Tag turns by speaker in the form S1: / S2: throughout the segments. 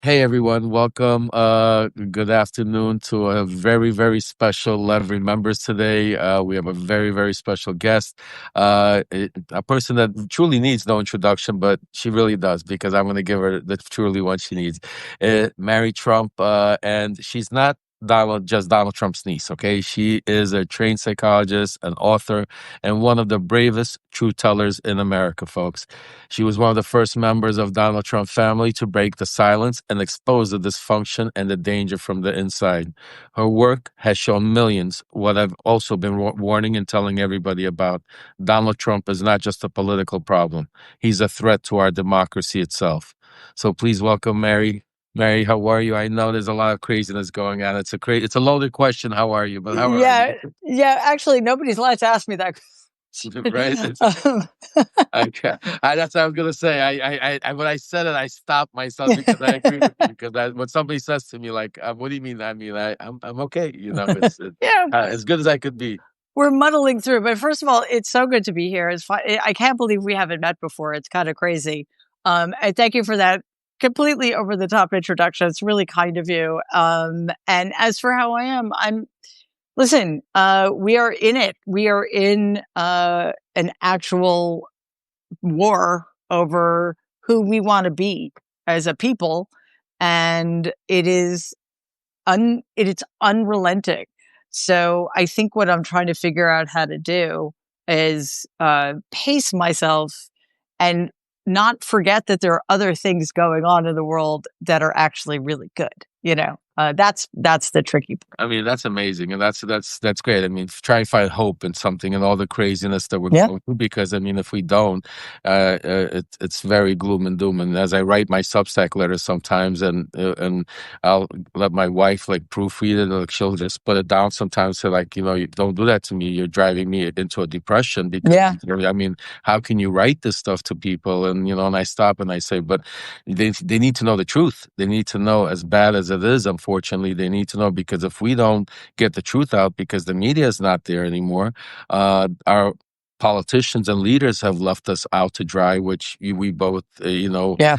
S1: Hey everyone, welcome. Good afternoon to a very, very special Levremembers today. We have a very, very special guest, a person that truly needs no introduction, but she really does because I'm going to give her the truly what she needs. Mary Trump, and she's not just Donald Trump's niece. Okay, she is a trained psychologist, an author, and one of the bravest truth tellers in America, folks. She was one of the first members of Donald Trump family to break the silence and expose the dysfunction and the danger from the inside. Her work has shown millions what I've also been warning and telling everybody about. Donald Trump is not just a political problem. He's a threat to our democracy itself. So please welcome Mary. Mary, how are you? I know there's a lot of craziness going on. It's a loaded question. How are you? But how are you?
S2: Yeah, yeah. Actually, nobody's allowed to ask me that.
S1: Right?
S2: um,
S1: Okay, that's what I was gonna say. When I said it, I stopped myself because I agree with you. Because when somebody says to me, like, "What do you mean?" I mean, I'm okay.
S2: yeah,
S1: As good as I could be.
S2: we're muddling through. But first of all, it's so good to be here. It's fun. I can't believe we haven't met before. It's kind of crazy. I thank you for that completely over the top introduction. It's really kind of you. And as for how I am, listen. We are in it. We are in an actual war over who we want to be as a people, and it's unrelenting. So I think what I'm trying to figure out how to do is pace myself and not forget that there are other things going on in the world that are actually really good. That's the tricky part.
S1: I mean, that's amazing, and that's great. I mean, try and find hope in something and all the craziness that we're
S2: Yeah.
S1: going through. Because I mean, if we don't, it's very gloom and doom. And as I write my Substack letters sometimes, and I'll let my wife like proofread it, like she'll just put it down sometimes. So like, you don't do that to me. You're driving me into a depression because
S2: Yeah.
S1: I mean, how can you write this stuff to people? And I stop and I say, but they need to know the truth. They need to know, as bad as it is, unfortunately, they need to know, because if we don't get the truth out, because the media is not there anymore, our politicians and leaders have left us out to dry, which we both,
S2: Yeah.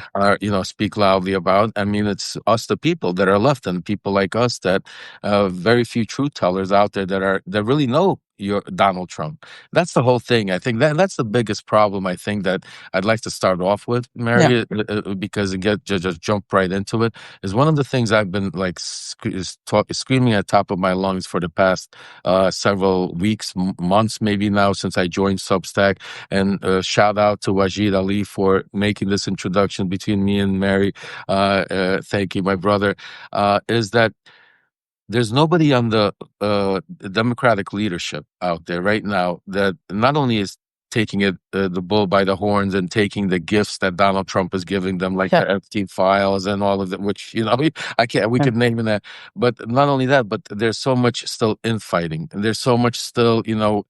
S1: speak loudly about. I mean, it's us, the people that are left, and people like us that very few truth tellers out there that really know your Donald Trump. That's the whole thing. I think that's the biggest problem. I think that I'd like to start off with,
S2: Yeah.
S1: Mary, because just jump right into it. Is one of the things I've been like screaming at top of my lungs for the past several weeks, months, maybe now, since I joined Substack. And shout out to Wajid Ali for making this introduction between me and Mary. Thank you, my brother. Is that there's nobody on the Democratic leadership out there right now that not only is taking the bull by the horns and taking the gifts that Donald Trump is giving them, like
S2: Yeah.
S1: the Epstein files and all of that, which I can't, we
S2: Yeah.
S1: could name it that, but not only that, but there's so much still infighting, and there's so much still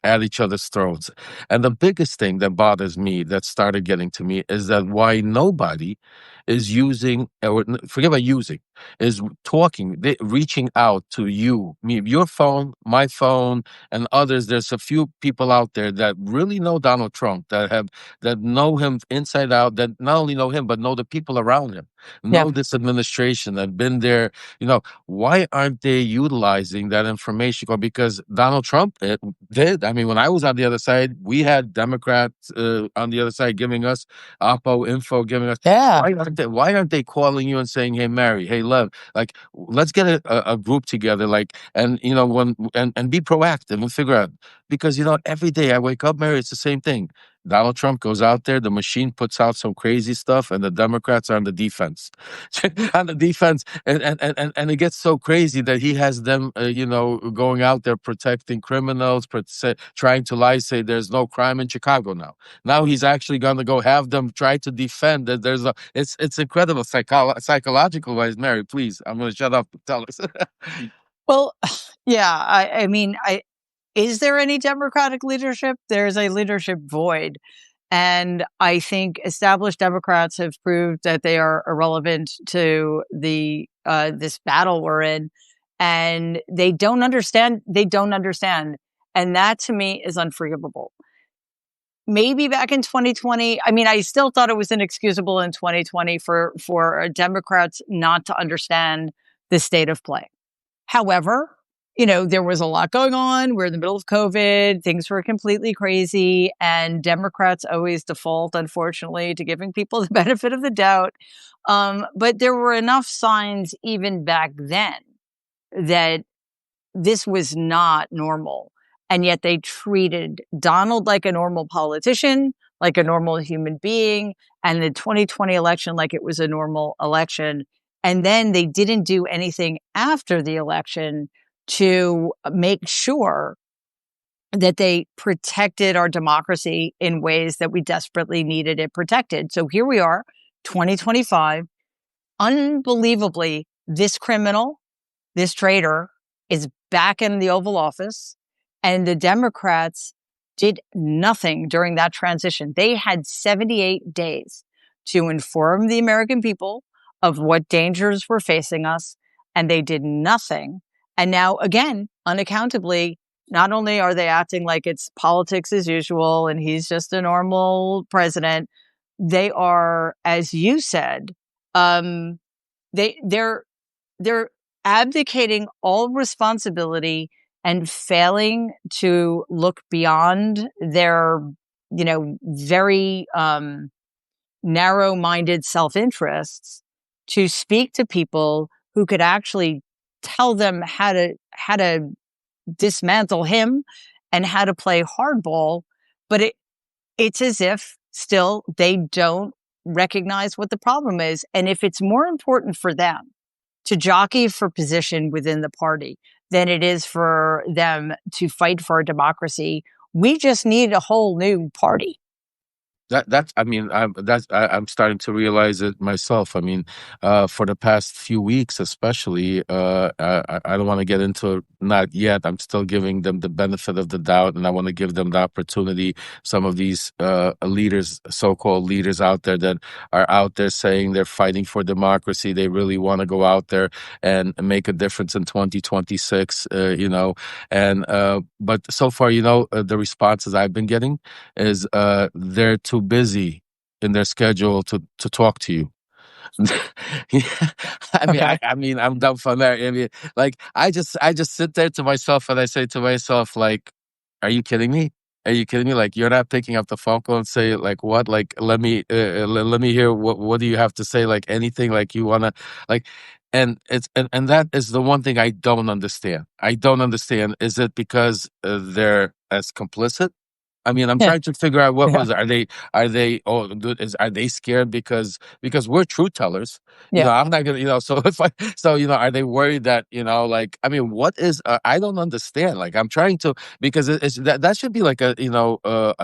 S1: at each other's throats. And the biggest thing that bothers me, that started getting to me, is that why nobody is using, or forget about using, is talking, reaching out to you, me, your phone, my phone, and others. There's a few people out there that really know Donald Trump, that know him inside out, that not only know him but know the people around him,
S2: Yeah.
S1: know this administration, that been there. Why aren't they utilizing that information? Because Donald Trump did. I mean, when I was on the other side, we had Democrats on the other side giving us oppo info, giving us.
S2: Yeah.
S1: Why aren't they calling you and saying, "Hey, Mary, hey, Lev, like, let's get a group together, like, and and be proactive and figure out." Because every day I wake up, Mary, it's the same thing. Donald Trump goes out there, the machine puts out some crazy stuff, and the Democrats are on the defense, on the defense, and it gets so crazy that he has them, going out there protecting criminals, trying to lie, say there's no crime in Chicago now. Now he's actually going to go have them try to defend that there's a. It's incredible psychological wise. Mary, please, I'm going to shut up. Tell us.
S2: Well, yeah. I mean, is there any Democratic leadership? There's a leadership void. And I think established Democrats have proved that they are irrelevant to the this battle we're in, and they don't understand. They don't understand, and that to me is unforgivable. maybe back in 2020. I mean, I still thought it was inexcusable in 2020 for Democrats not to understand the state of play. However, there was a lot going on. We're in the middle of COVID. Things were completely crazy. And Democrats always default, unfortunately, to giving people the benefit of the doubt. But there were enough signs even back then that this was not normal. And yet they treated Donald like a normal politician, like a normal human being, and the 2020 election like it was a normal election. And then they didn't do anything after the election to make sure that they protected our democracy in ways that we desperately needed it protected. So here we are, 2025. Unbelievably, this criminal, this traitor, is back in the Oval Office, and the Democrats did nothing during that transition. They had 78 days to inform the American people of what dangers were facing us, and they did nothing. And now, again, unaccountably, not only are they acting like it's politics as usual and he's just a normal president, they are, as you said, they're abdicating all responsibility and failing to look beyond their, very narrow-minded self-interests to speak to people who could actually tell them how to dismantle him and how to play hardball. But it's as if still they don't recognize what the problem is. And if it's more important for them to jockey for position within the party than it is for them to fight for democracy, we just need a whole new party.
S1: I mean, I'm starting to realize it myself. I mean, for the past few weeks, especially, I don't want to get into it, not yet. I'm still giving them the benefit of the doubt, and I want to give them the opportunity. Some of these leaders, so-called leaders out there that are out there saying they're fighting for democracy, they really want to go out there and make a difference in 2026. But so far, the responses I've been getting is they're too busy in their schedule to talk to you. Yeah,
S2: Okay.
S1: I mean, I'm dumbfounded. I mean, like, I just sit there to myself and I say to myself, like, "Are you kidding me? Are you kidding me? Like, you're not picking up the phone call and say, like, what? Like, let me hear what do you have to say? Like, anything? Like, you wanna like." And that is the one thing I don't understand. I don't understand. Is it because they're as complicit? I mean, I'm
S2: Yeah.
S1: trying to figure out what
S2: Yeah.
S1: was are they scared because we're truth tellers.
S2: Yeah.
S1: I'm not gonna, so if are they worried that, like, I mean, what is I don't understand. Like, I'm trying to, because it's that should be like a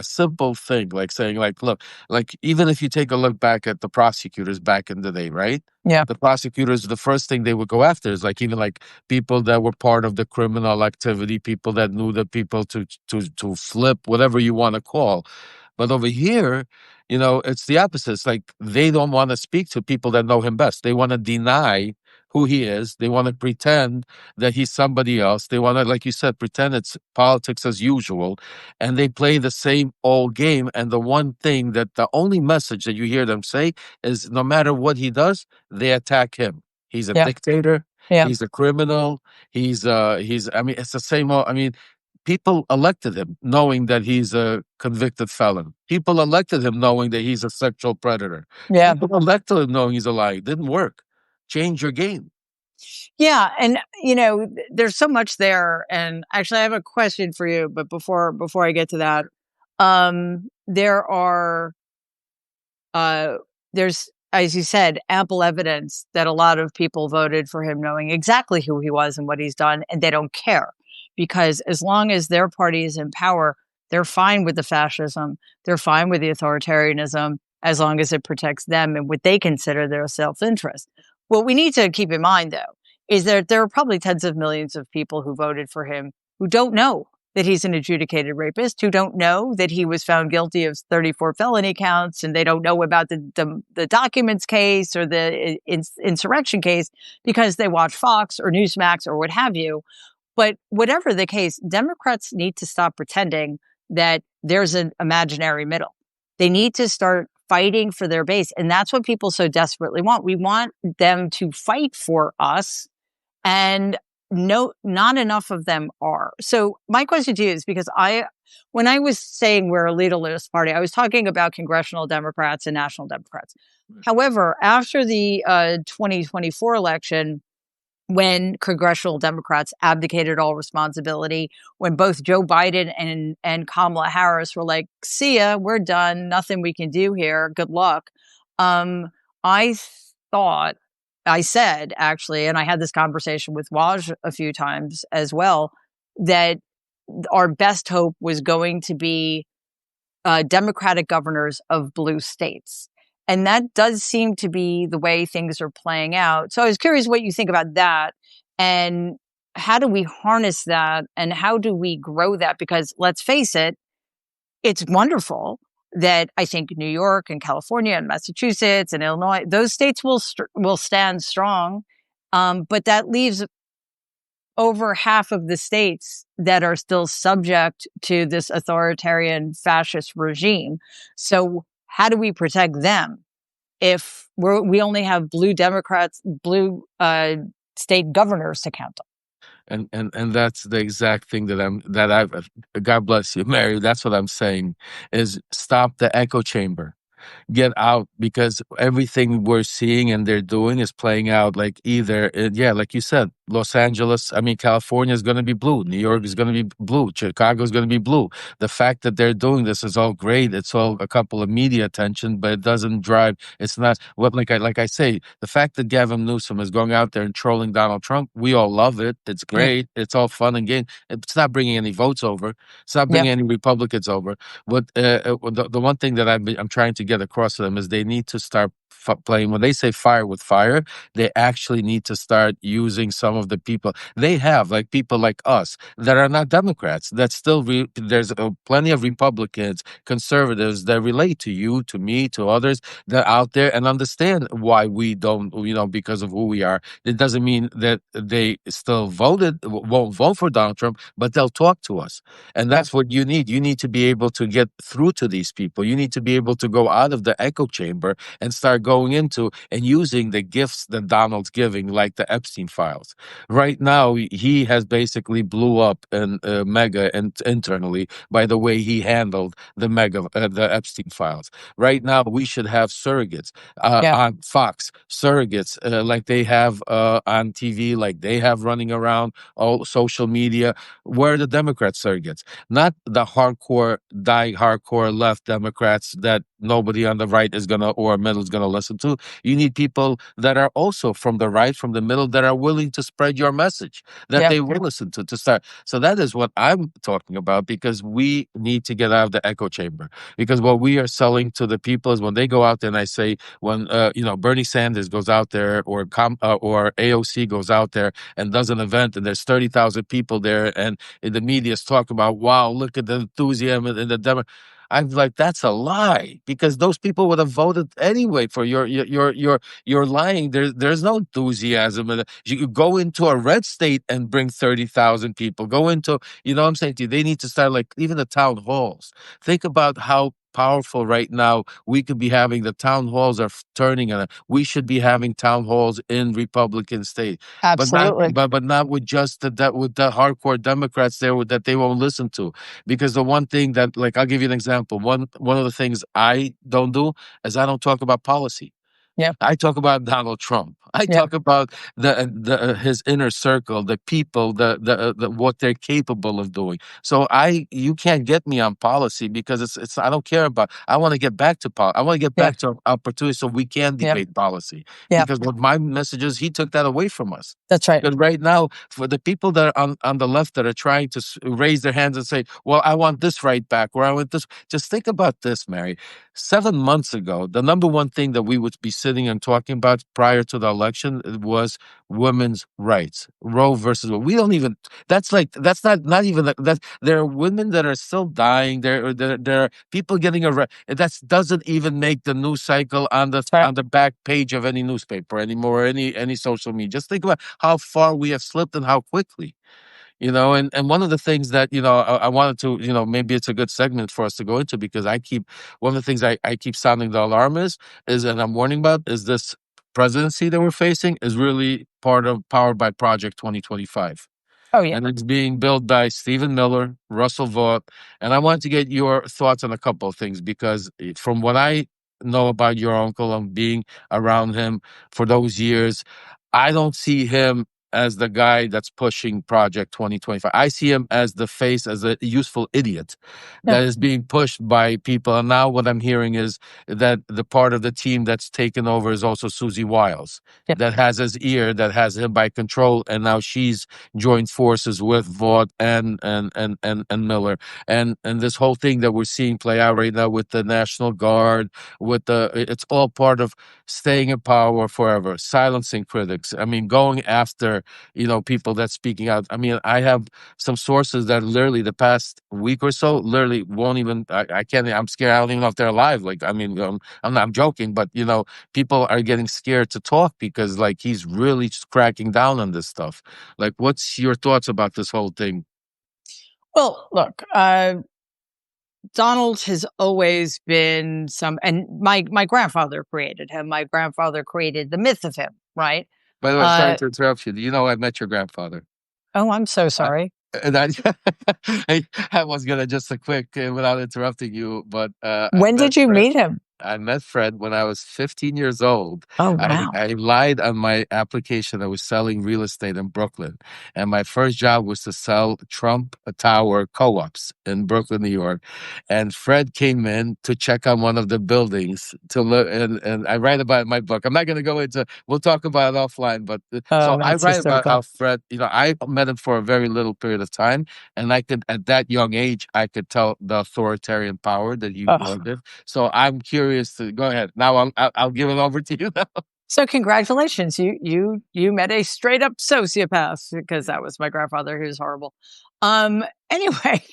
S1: simple thing, like saying, like, look, like, even if you take a look back at the prosecutors back in the day, right?
S2: Yeah.
S1: The prosecutors, the first thing they would go after is, like, even like people that were part of the criminal activity, people that knew the people to flip, whatever you want to call. But over here, it's the opposite. It's like they don't want to speak to people that know him best. They want to deny who he is. They want to pretend that he's somebody else. They want to, like you said, pretend it's politics as usual. And they play the same old game. And the one thing that the only message that you hear them say is, no matter what he does, they attack him. He's a
S2: Yeah.
S1: dictator.
S2: Yeah.
S1: He's a criminal. I mean, it's the same old, I mean, people elected him knowing that he's a convicted felon. People elected him knowing that he's a sexual predator.
S2: Yeah.
S1: People elected him knowing he's a liar. It didn't work. Change your game.
S2: Yeah. And, there's so much there. And actually, I have a question for you. But before I get to that, there are uh, there's, as you said, ample evidence that a lot of people voted for him knowing exactly who he was and what he's done, and they don't care because as long as their party is in power, they're fine with the fascism, they're fine with the authoritarianism, as long as it protects them and what they consider their self-interest. What we need to keep in mind, though, is that there are probably tens of millions of people who voted for him who don't know that he's an adjudicated rapist, who don't know that he was found guilty of 34 felony counts, and they don't know about the documents case or the insurrection case because they watch Fox or Newsmax or what have you. But whatever the case, Democrats need to stop pretending that there's an imaginary middle. They need to start fighting for their base. And that's what people so desperately want. We want them to fight for us. And no, not enough of them are. So my question to you is because when I was saying we're a leaderless party, I was talking about congressional Democrats and national Democrats. However, after the 2024 election, when congressional Democrats abdicated all responsibility, when both Joe Biden and Kamala Harris were like, see ya, we're done, nothing we can do here, good luck. I thought, I said actually, and I had this conversation with Waj a few times as well, that our best hope was going to be Democratic governors of blue states. And that does seem to be the way things are playing out. So I was curious what you think about that. And how do we harness that? And how do we grow that? Because let's face it, it's wonderful that I think New York and California and Massachusetts and Illinois, those states will stand strong. But that leaves over half of the states that are still subject to this authoritarian fascist regime. So how do we protect them if we only have blue Democrats, blue state governors to count on?
S1: And that's the exact thing that I've God bless you, Mary. That's what I'm saying is stop the echo chamber, get out, because everything we're seeing and they're doing is playing out like either yeah, like you said, Los Angeles, I mean California is going to be blue, New York is going to be blue, Chicago is going to be blue. The fact that they're doing this is all great, it's all a couple of media attention, but it doesn't drive, it's not what, like I say, the fact that Gavin Newsom is going out there and trolling Donald Trump, we all love it, it's
S2: Yeah.
S1: great, it's all fun and game, it's not bringing any votes over, it's not
S2: Yeah.
S1: bringing any Republicans over. What the one thing that I'm trying to get across to them is they need to start playing. When they say fire with fire, they actually need to start using some of the people they have, like people like us that are not Democrats. That still there's plenty of Republicans, conservatives that relate to you, to me, to others that are out there and understand why we don't, because of who we are. It doesn't mean that they still won't vote for Donald Trump, but they'll talk to us. And that's what you need. You need to be able to get through to these people. You need to be able to go out of the echo chamber and start going into and using the gifts that Donald's giving, like the Epstein files. Right now, he has basically blew up in Mega and internally by the way he handled the Epstein files. Right now, we should have surrogates
S2: Yeah.
S1: on Fox, surrogates like they have on TV, like they have running around all social media. Where are the Democrat surrogates? Not the hardcore left Democrats that nobody on the right is gonna or middle is gonna listen to. You need people that are also from the right, from the middle, that are willing to spread your message, that
S2: Yeah.
S1: they will listen to start. So that is what I'm talking about, because we need to get out of the echo chamber. Because what we are selling to the people is when they go out there, and I say when Bernie Sanders goes out there or AOC goes out there and does an event and there's 30,000 people there and the media is talking about, wow, look at the enthusiasm in the demo. I'm like, that's a lie, because those people would have voted anyway for your lying. There's no enthusiasm. You go into a red state and bring 30,000 people. Go into, what I'm saying to you, they need to start like even the town halls. Think about how powerful right now we could be having. The town halls are turning, and we should be having town halls in Republican states, but not
S2: Absolutely.
S1: but not with just with the hardcore Democrats there that they won't listen to. Because the one thing that, like, I'll give you an example. One of the things I don't do is I don't talk about policy.
S2: Yeah.
S1: I talk about Donald Trump. I
S2: Yeah.
S1: talk about his inner circle, the people, the what they're capable of doing. So you can't get me on policy, because it's I don't care about. I want to get back to I want to get
S2: Yeah.
S1: back to opportunity so we can
S2: Yeah.
S1: debate policy.
S2: Yeah.
S1: Because what my message is, he took that away from us.
S2: That's right.
S1: Because right now, for the people that are on the left that are trying to raise their hands and say, "Well, I want this right back," or "I want this," just think about this, Mary. 7 months ago, the number one thing that we would be sitting and talking about prior to the election was women's rights, Roe versus Wade. We don't even. That's not even that. There are women that are still dying. There are people getting arrested. That doesn't even make the news cycle on the
S2: That's right.
S1: on the back page of any newspaper anymore, or any social media. Just think about how far we have slipped and how quickly. And one of the things that, I wanted to, maybe it's a good segment for us to go into, because one of the things I keep sounding the alarm and I'm warning about, is this presidency that we're facing is really powered by Project 2025.
S2: Oh yeah.
S1: And it's being built by Stephen Miller, Russell Vought. And I wanted to get your thoughts on a couple of things, because from what I know about your uncle and being around him for those years, I don't see him as the guy that's pushing Project 2025. I see him as the face, as a useful idiot
S2: Yeah.
S1: that is being pushed by people. And now what I'm hearing is that the part of the team that's taken over is also Susie Wiles,
S2: Yeah.
S1: that has his ear, that has him by control. And now she's joined forces with Vaught and Miller, and this whole thing that we're seeing play out right now with the National Guard, it's all part of staying in power forever, silencing critics. I mean, going after people that's speaking out. I mean, I have some sources that literally the past week or so literally won't even. I can't. I'm scared. I don't even know if they're alive. Like, I mean, I'm joking, but people are getting scared to talk because like he's really just cracking down on this stuff. Like, what's your thoughts about this whole thing?
S2: Well, look, Donald has always been and my grandfather created him. My grandfather created the myth of him, right?
S1: By the way, sorry
S2: Uh,
S1: to interrupt you. Do you know I met your grandfather?
S2: oh, I'm so
S1: I,
S2: sorry.
S1: and I, I was gonna just a quick, without interrupting you, but I
S2: When
S1: met
S2: did you
S1: Fred.
S2: meet him?
S1: I met Fred when I was 15 years old.
S2: Oh,
S1: I,
S2: wow.
S1: I lied on my application. I was selling real estate in Brooklyn. And my first job was to sell Trump Tower co-ops in Brooklyn, New York. And Fred came in to check on one of the buildings to look, and I write about it in my book. I'm not going to go into, we'll talk about it offline, but so
S2: Oh,
S1: I
S2: that's
S1: write about
S2: hysterical.
S1: how Fred, I met him for a very little period of time. And at that young age, I could tell the authoritarian power that he
S2: Oh.
S1: wanted. So I'm curious to go ahead. Now I'll give it over to you now.
S2: So congratulations, you met a straight up sociopath, because that was my grandfather. He was horrible. Anyway,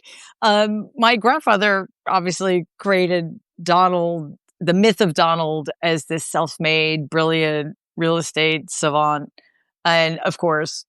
S2: my grandfather obviously created Donald, the myth of Donald, as this self-made, brilliant real estate savant, and of course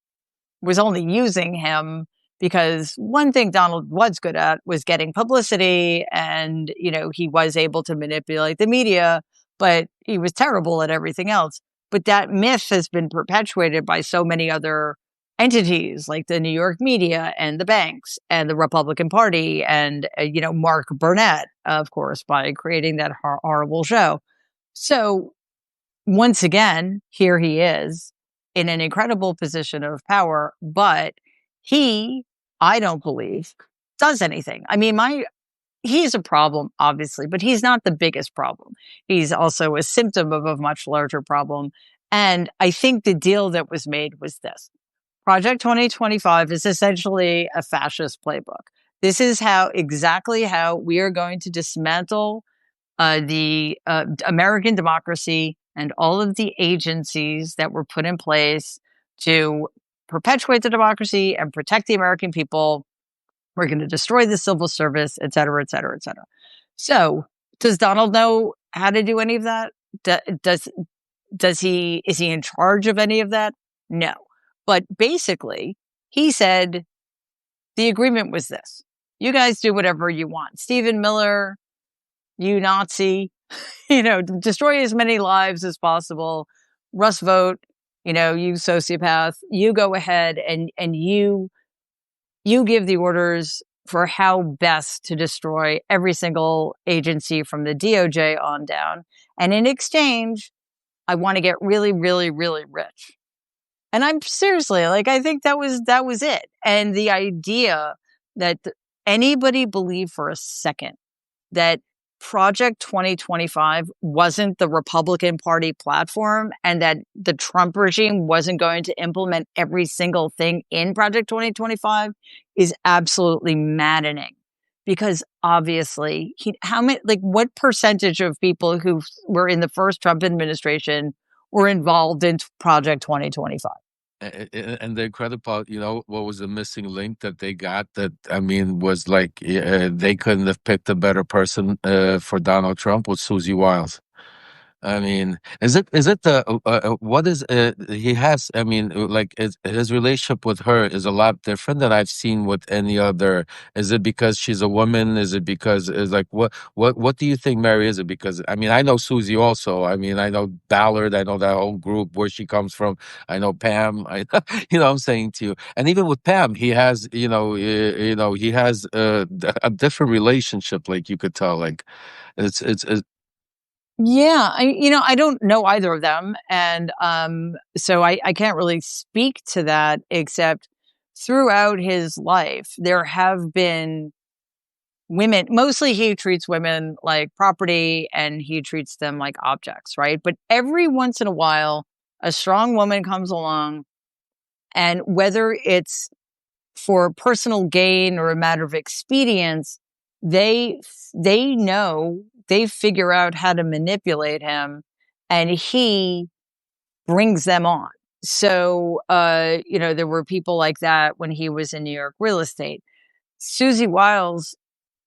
S2: was only using him because one thing Donald was good at was getting publicity, and he was able to manipulate the media, but he was terrible at everything else. But that myth has been perpetuated by so many other entities like the New York media and the banks and the Republican Party and Mark Burnett, of course, by creating that horrible show. So once again, here he is in an incredible position of power, but he, I don't believe, does anything. I mean, he's a problem, obviously, but he's not the biggest problem. He's also a symptom of a much larger problem. And I think the deal that was made was this. Project 2025 is essentially a fascist playbook. This is exactly how we are going to dismantle the American democracy and all of the agencies that were put in place to perpetuate the democracy and protect the American people. We're going to destroy the civil service, et cetera, et cetera, et cetera. So, does Donald know how to do any of that? Does he, is he in charge of any of that? No. But basically, he said the agreement was this: you guys do whatever you want. Stephen Miller, you Nazi, destroy as many lives as possible. Russ Vote, you sociopath, you go ahead and you give the orders for how best to destroy every single agency from the DOJ on down. And in exchange, I want to get really, really, really rich. And I'm seriously like, I think that was it. And the idea that anybody believed for a second that Project 2025 wasn't the Republican Party platform and that the Trump regime wasn't going to implement every single thing in Project 2025 is absolutely maddening. Because obviously, what percentage of people who were in the first Trump administration were involved in Project 2025?
S1: And the incredible part, what was the missing link that they got, that, I mean, was like they couldn't have picked a better person for Donald Trump, was Susie Wiles. I mean, is it the what is he has? I mean, like his relationship with her is a lot different than I've seen with any other. Is it because she's a woman? Is it because is like what do you think, Mary? Is it because I mean I know Susie also. I mean I know Ballard. I know that whole group where she comes from. I know Pam. I you know I'm saying to you, and even with Pam, he has he has a different relationship. Like you could tell, like it's
S2: Yeah, I don't know either of them, and so I can't really speak to that. Except throughout his life, there have been women. Mostly, he treats women like property, and he treats them like objects, right? But every once in a while, a strong woman comes along, and whether it's for personal gain or a matter of expedience, they they know they figure out how to manipulate him, and he brings them on. So, there were people like that when he was in New York real estate. Susie Wiles,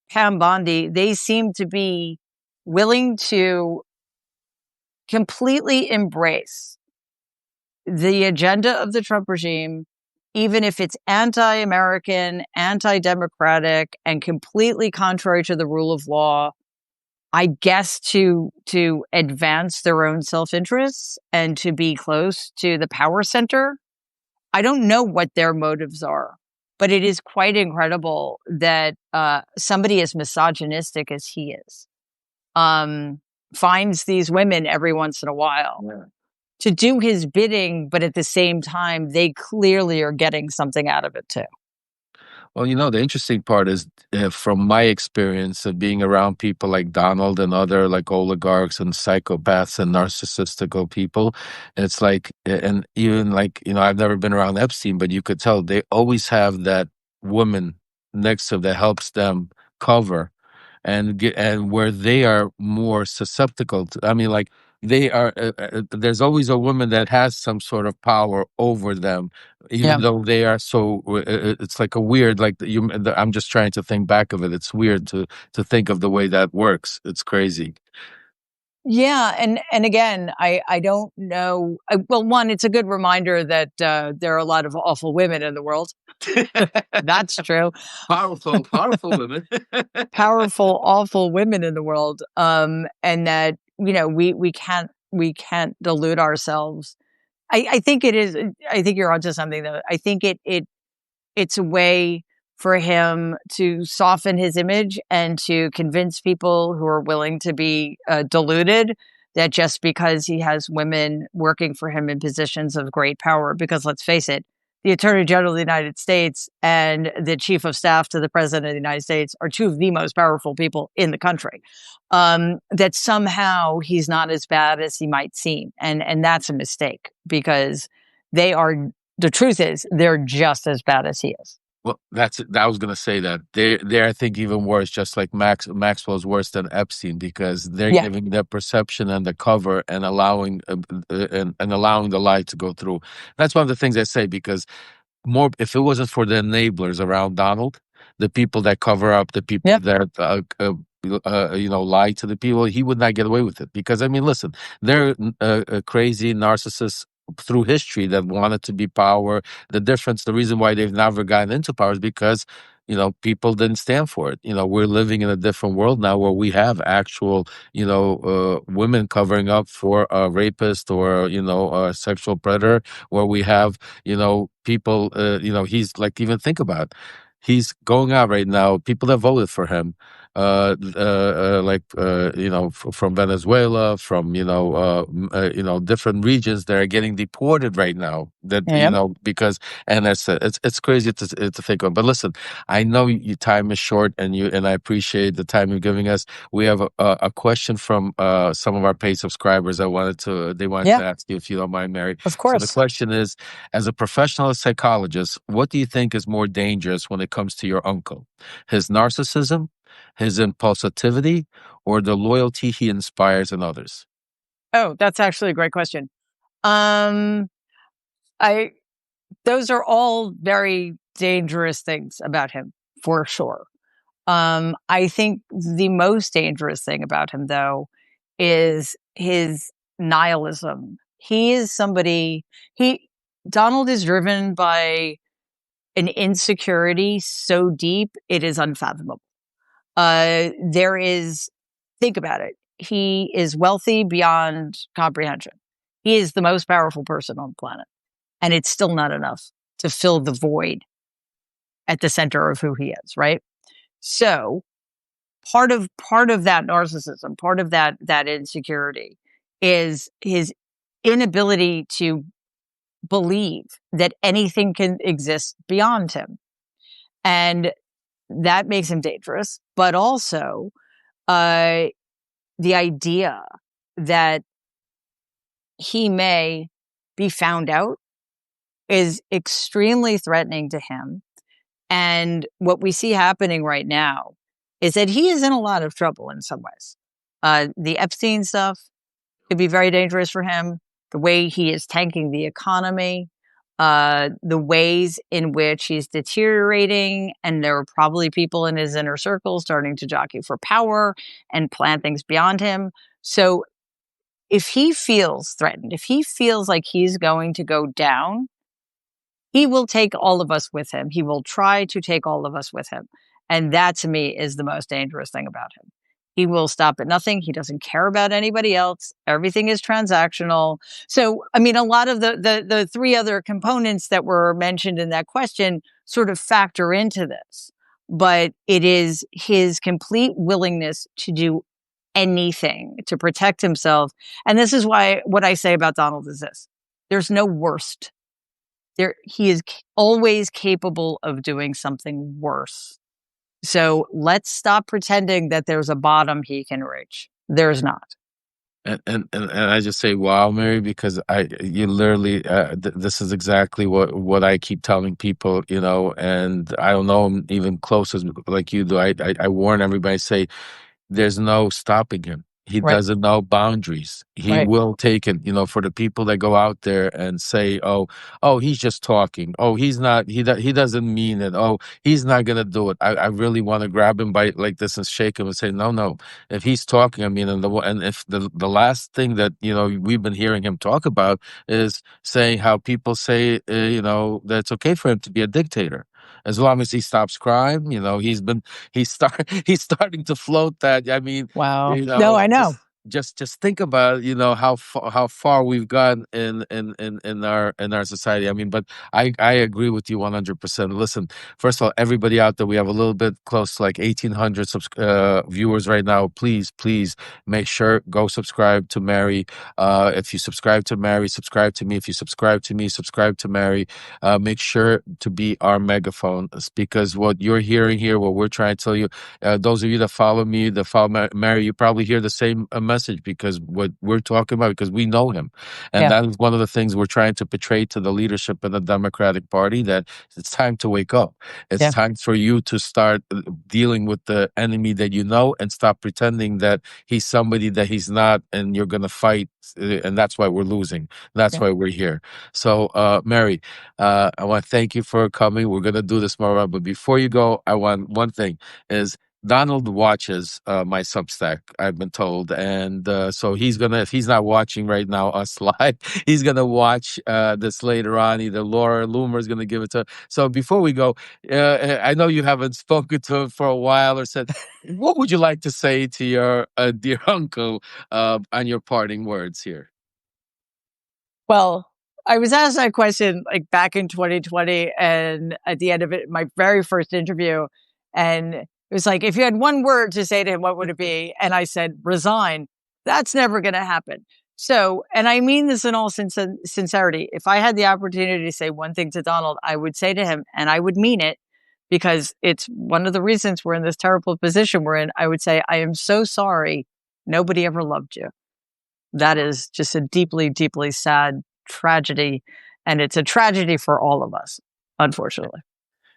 S2: Pam Bondi, they seem to be willing to completely embrace the agenda of the Trump regime, even if it's anti-American, anti-democratic, and completely contrary to the rule of law, I guess to advance their own self-interests and to be close to the power center. I don't know what their motives are, but it is quite incredible that somebody as misogynistic as he is um, finds these women every once in a while to do his bidding, but at the same time, they clearly are getting something out of it too.
S1: Well, the interesting part is, from my experience of being around people like Donald and other like oligarchs and psychopaths and narcissistical people, it's like, and even like, I've never been around Epstein, but you could tell they always have that woman next to them that helps them cover and where they are more susceptible to, I mean, like they are, there's always a woman that has some sort of power over them,
S2: Yeah.
S1: even though they are so it's like a weird like I'm just trying to think back of it. It's weird to think of the way that works. It's crazy.
S2: Yeah, and again, I don't know. Well, one, it's a good reminder that there are a lot of awful women in the world. That's true.
S1: Powerful women.
S2: Powerful, awful women in the world, and that we can't delude ourselves. I think it is. I think you're onto something though. I think it's a way for him to soften his image and to convince people who are willing to be deluded that just because he has women working for him in positions of great power, because let's face it, the Attorney General of the United States and the Chief of Staff to the President of the United States are two of the most powerful people in the country. That somehow he's not as bad as he might seem, and that's a mistake because they are. The truth is, they're just as bad as he is.
S1: Well, that's it. I was gonna say that they're I think even worse, just like Maxwell's worse than Epstein because they're
S2: Yeah.
S1: giving their perception and the cover and allowing and allowing the lie to go through. That's one of the things I say because more if it wasn't for the enablers around Donald, the people that cover up, the people
S2: Yeah.
S1: that lie to the people, he would not get away with it. Because I mean, listen, they're crazy narcissists through history that wanted to be power. The reason why they've never gotten into power is because people didn't stand for it. We're living in a different world now where we have actual women covering up for a rapist or a sexual predator, where we have people, he's like, even think about, he's going out right now, people that voted for him, from Venezuela, from different regions that are getting deported right now. That
S2: Yeah.
S1: because and it's crazy to think of. But listen, I know your time is short, and I appreciate the time you're giving us. We have a question from some of our paid subscribers. They wanted
S2: Yeah.
S1: to ask you if you don't mind, Mary.
S2: Of
S1: So the
S2: course.
S1: question is, as a professional psychologist, what do you think is more dangerous when it comes to your uncle? His narcissism, his impulsivity, or the loyalty he inspires in others?
S2: Oh, that's actually a great question. Um, I Those are all very dangerous things about him, for sure. I think the most dangerous thing about him, though, is his nihilism. He is somebody, he, Donald is driven by an insecurity so deep, it is unfathomable. There is, think about it. He is wealthy beyond comprehension. He is the most powerful person on the planet, and it's still not enough to fill the void at the center of who he is, right? So part of that narcissism, part of that insecurity is his inability to believe that anything can exist beyond him. And that makes him dangerous, but also uh, the idea that he may be found out is extremely threatening to him. And what we see happening right now is that he is in a lot of trouble in some ways. The Epstein stuff could be very dangerous for him. The way he is tanking the economy, the ways in which he's deteriorating, and there are probably people in his inner circle starting to jockey for power and plan things beyond him. So if he feels threatened, if he feels like he's going to go down, he will take all of us with him. He will try to take all of us with him. And that to me is the most dangerous thing about him. He will stop at nothing. He doesn't care about anybody else. Everything is transactional. So, I mean, a lot of the three other components that were mentioned in that question sort of factor into this. But it is his complete willingness to do anything to protect himself. And this is why what I say about Donald is this: there's no worst. He is always capable of doing something worse. So let's stop pretending that there's a bottom he can reach. There's not.
S1: And I just say, wow, Mary, because you literally, this is exactly what I keep telling people, and I don't know him even close as like you do. I warn everybody, say, there's no stopping him. He
S2: Right.
S1: doesn't know boundaries. He
S2: Right.
S1: will take it, for the people that go out there and say, oh, he's just talking. Oh, he's not, he doesn't mean it. Oh, he's not going to do it. I really want to grab him by like this and shake him and say, no, no. If he's talking, I mean, and if the last thing that, we've been hearing him talk about is saying how people say, that it's okay for him to be a dictator. As long as he stops crime, he's starting to float that. I mean,
S2: Wow. No, I know.
S1: just think about how far we've gone in our society. I mean, but I agree with you 100%. Listen, first of all, everybody out there, we have a little bit close to like 1,800 viewers right now. Please make sure go subscribe to Mary. If you subscribe to Mary, subscribe to me. If you subscribe to me, subscribe to Mary. Make sure to be our megaphone, because what you're hearing here, what we're trying to tell you, those of you that follow me, that follow Mary, you probably hear the same message, because what we're talking about, because we know him. And
S2: Yeah.
S1: that is one of the things we're trying to portray to the leadership in the Democratic Party, that it's time to wake up. It's
S2: Yeah.
S1: time for you to start dealing with the enemy that you know, and stop pretending that he's somebody that he's not, and you're going to fight. And that's why we're losing. That's
S2: Yeah.
S1: why we're here. So, Mary, I want to thank you for coming. We're going to do this more, but before you go, I want one thing is, Donald watches my Substack, I've been told, and so he's gonna, if he's not watching right now us live, he's gonna watch this later on. Either Laura Loomer is gonna give it to. So before we go, I know you haven't spoken to him for a while, or said, what would you like to say to your dear uncle on your parting words here?
S2: Well, I was asked that question like back in 2020, and at the end of it, my very first interview, and it was like, if you had one word to say to him, what would it be? And I said, resign. That's never going to happen. So, and I mean this in all sincerity. If I had the opportunity to say one thing to Donald, I would say to him, and I would mean it, because it's one of the reasons we're in this terrible position we're in. I would say, I am so sorry. Nobody ever loved you. That is just a deeply, deeply sad tragedy. And it's a tragedy for all of us, unfortunately.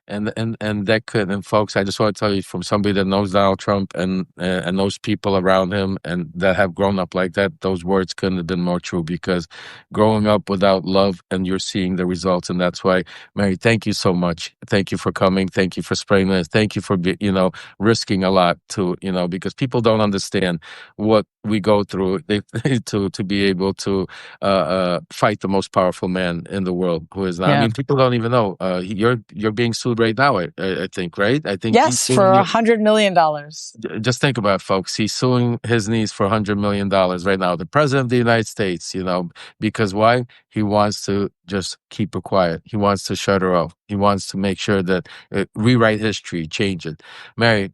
S1: And that could, and folks, I just want to tell you, from somebody that knows Donald Trump and those people around him and that have grown up like that, those words couldn't have been more true, because growing up without love, and you're seeing the results. And that's why, Mary, thank you so much. Thank you for coming. Thank you for spreading this. Thank you for risking a lot to, because people don't understand what we go through they, to be able to fight the most powerful man in the world, who is not. I
S2: Yeah.
S1: mean, people don't even know. You're being sued right now. I think, right? I think he's
S2: Yes,
S1: suing
S2: for
S1: you.
S2: $100 million.
S1: Just think about it, folks. He's suing his niece for $100 million right now. The president of the United States, because why? He wants to just keep her quiet. He wants to shut her off. He wants to make sure that rewrite history, change it. Mary,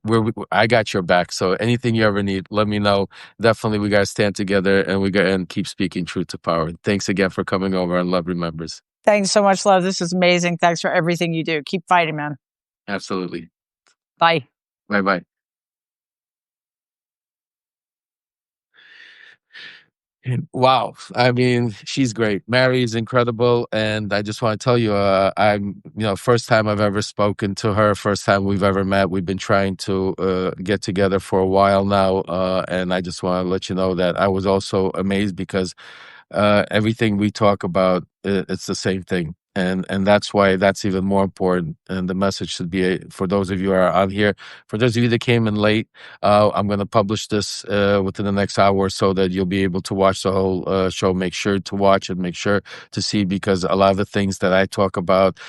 S1: I got your back. So anything you ever need, let me know. Definitely, we got to stand together and we got and keep speaking truth to power. Thanks again for coming over on Love Remembers.
S2: Thanks so much, Lev. This is amazing. Thanks for everything you do. Keep fighting, man.
S1: Absolutely.
S2: Bye.
S1: Bye bye. Wow. I mean, she's great. Mary is incredible. And I just want to tell you, first time I've ever spoken to her, first time we've ever met. We've been trying to get together for a while now. And I just want to let you know that I was also amazed because everything we talk about, it's the same thing. And that's why that's even more important. And the message should be for those of you who are on here, for those of you that came in late, I'm going to publish this within the next hour or so that you'll be able to watch the whole show. Make sure to watch and make sure to see, because a lot of the things that I talk about,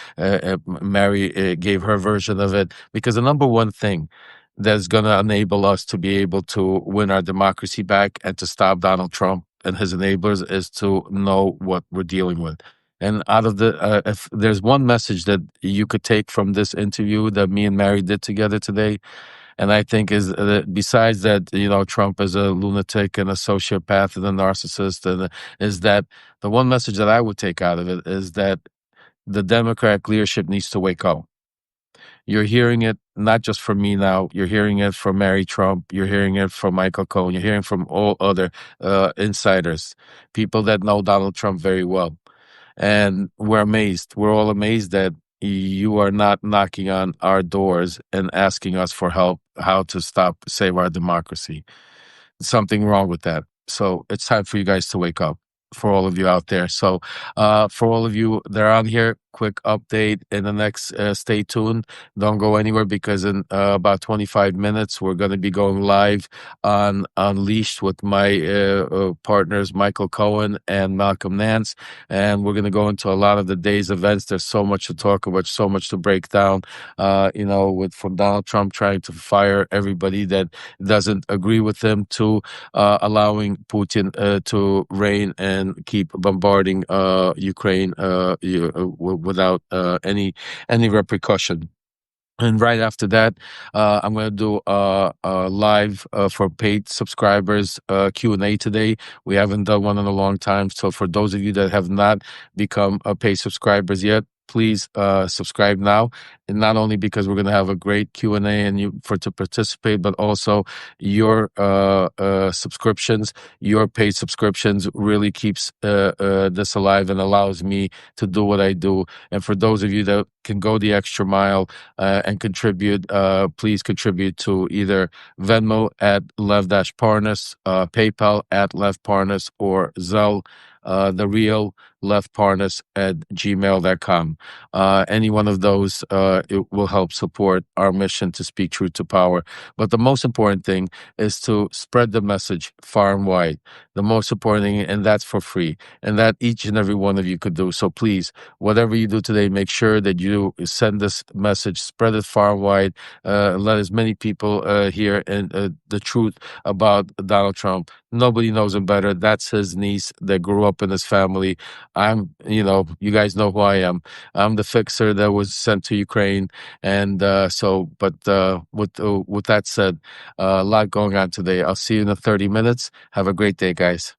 S1: Mary gave her version of it. Because the number one thing that's going to enable us to be able to win our democracy back and to stop Donald Trump and his enablers is to know what we're dealing with. And out of if there's one message that you could take from this interview that me and Mary did together today, and I think is that besides that, Trump is a lunatic and a sociopath and a narcissist, and is that the one message that I would take out of it is that the Democratic leadership needs to wake up. You're hearing it not just from me now. You're hearing it from Mary Trump. You're hearing it from Michael Cohen. You're hearing from all other insiders, people that know Donald Trump very well. And we're amazed. We're all amazed that you are not knocking on our doors and asking us for help, how to save our democracy. Something wrong with that. So it's time for you guys to wake up, for all of you out there. So for all of you that are on here, quick update in the next, stay tuned. Don't go anywhere, because in about 25 minutes, we're going to be going live on Unleashed with my partners, Michael Cohen and Malcolm Nance. And we're going to go into a lot of the day's events. There's so much to talk about, so much to break down, from Donald Trump trying to fire everybody that doesn't agree with him, to allowing Putin to reign and keep bombarding Ukraine without any repercussion. And right after that, I'm going to do a live for paid subscribers Q&A today. We haven't done one in a long time. So for those of you that have not become paid subscribers yet, please subscribe now. And not only because we're going to have a great Q&A and you for to participate, but also your subscriptions, your paid subscriptions really keeps this alive and allows me to do what I do. And for those of you that can go the extra mile and contribute, please contribute to either Venmo at Lev-Parnas, PayPal at Lev Parnas, or Zelle, the real Lev Parnas at gmail.com. Any one of those, it will help support our mission to speak truth to power. But the most important thing is to spread the message far and wide. The most important thing, and that's for free, and that each and every one of you could do. So please, whatever you do today, make sure that you send this message, spread it far and wide, let as many people hear and the truth about Donald Trump. Nobody knows him better. That's his niece that grew up in his family. You guys know who I am. I'm the fixer that was sent to Ukraine. And with that said, a lot going on today. I'll see you in the 30 minutes. Have a great day, guys.